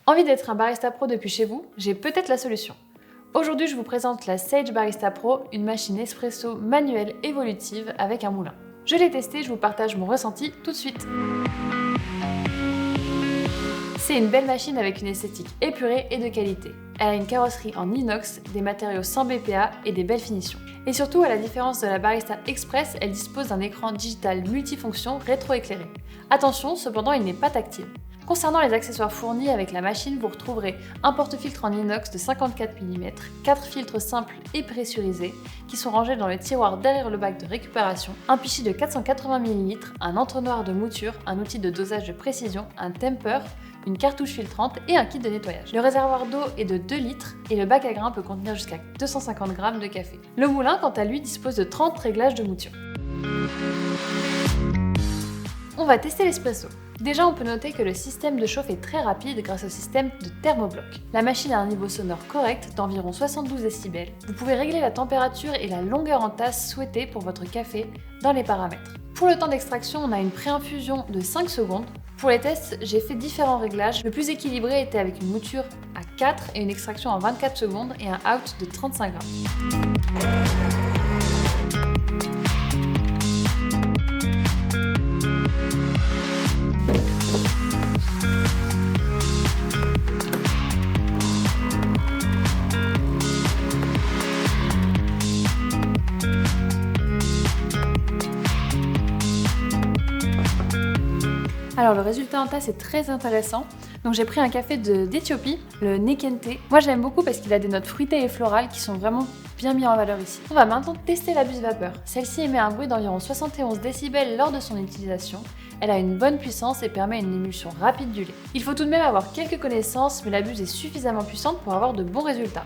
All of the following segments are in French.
Envie d'être un barista pro depuis chez vous? J'ai peut-être la solution. Aujourd'hui, je vous présente la Sage Barista Pro, une machine espresso manuelle évolutive avec un moulin. Je l'ai testée, je vous partage mon ressenti tout de suite. C'est une belle machine avec une esthétique épurée et de qualité. Elle a une carrosserie en inox, des matériaux sans BPA et des belles finitions. Et surtout, à la différence de la Barista Express, elle dispose d'un écran digital multifonction rétroéclairé. Attention, cependant, il n'est pas tactile. Concernant les accessoires fournis avec la machine, vous retrouverez un porte-filtre en inox de 54 mm, 4 filtres simples et pressurisés qui sont rangés dans le tiroir derrière le bac de récupération, un pichet de 480 ml, un entonnoir de mouture, un outil de dosage de précision, un temper, une cartouche filtrante et un kit de nettoyage. Le réservoir d'eau est de 2 litres et le bac à grains peut contenir jusqu'à 250 g de café. Le moulin, quant à lui, dispose de 30 réglages de mouture. On va tester l'espresso. Déjà, on peut noter que le système de chauffe est très rapide grâce au système de thermobloc. La machine a un niveau sonore correct d'environ 72 décibels. Vous pouvez régler la température et la longueur en tasse souhaitée pour votre café dans les paramètres. Pour le temps d'extraction, on a une pré-infusion de 5 secondes. Pour les tests, j'ai fait différents réglages. Le plus équilibré était avec une mouture à 4 et une extraction en 24 secondes et un out de 35 g. Alors le résultat en tasse est très intéressant. Donc j'ai pris un café d'Éthiopie, le Nekente. Moi je l'aime beaucoup parce qu'il a des notes fruitées et florales qui sont vraiment bien mis en valeur ici. On va maintenant tester la buse vapeur. Celle-ci émet un bruit d'environ 71 décibels lors de son utilisation. Elle a une bonne puissance et permet une émulsion rapide du lait. Il faut tout de même avoir quelques connaissances, mais la buse est suffisamment puissante pour avoir de bons résultats.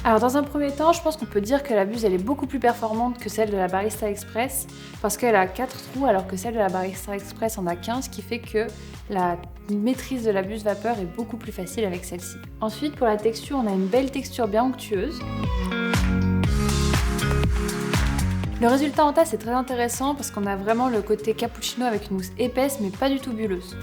Alors dans un premier temps, je pense qu'on peut dire que la buse elle est beaucoup plus performante que celle de la Barista Express parce qu'elle a 4 trous alors que celle de la Barista Express en a 15, ce qui fait que la maîtrise de la buse vapeur est beaucoup plus facile avec celle-ci. Ensuite, pour la texture, on a une belle texture bien onctueuse. Le résultat en tasse est très intéressant parce qu'on a vraiment le côté cappuccino avec une mousse épaisse mais pas du tout bulleuse.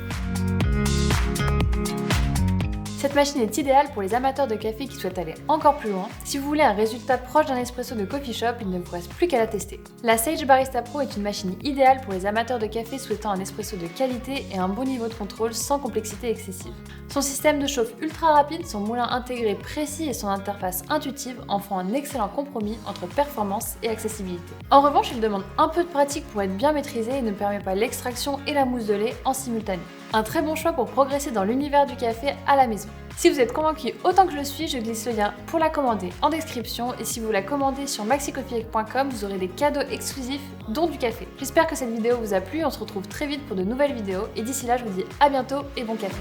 Cette machine est idéale pour les amateurs de café qui souhaitent aller encore plus loin. Si vous voulez un résultat proche d'un espresso de coffee shop, il ne vous reste plus qu'à la tester. La Sage Barista Pro est une machine idéale pour les amateurs de café souhaitant un espresso de qualité et un bon niveau de contrôle sans complexité excessive. Son système de chauffe ultra rapide, son moulin intégré précis et son interface intuitive en font un excellent compromis entre performance et accessibilité. En revanche, il demande un peu de pratique pour être bien maîtrisé et ne permet pas l'extraction et la mousse de lait en simultané. Un très bon choix pour progresser dans l'univers du café à la maison. Si vous êtes convaincu autant que je le suis, je glisse le lien pour la commander en description et si vous la commandez sur maxicoffee.com, vous aurez des cadeaux exclusifs dont du café. J'espère que cette vidéo vous a plu, on se retrouve très vite pour de nouvelles vidéos et d'ici là je vous dis à bientôt et bon café.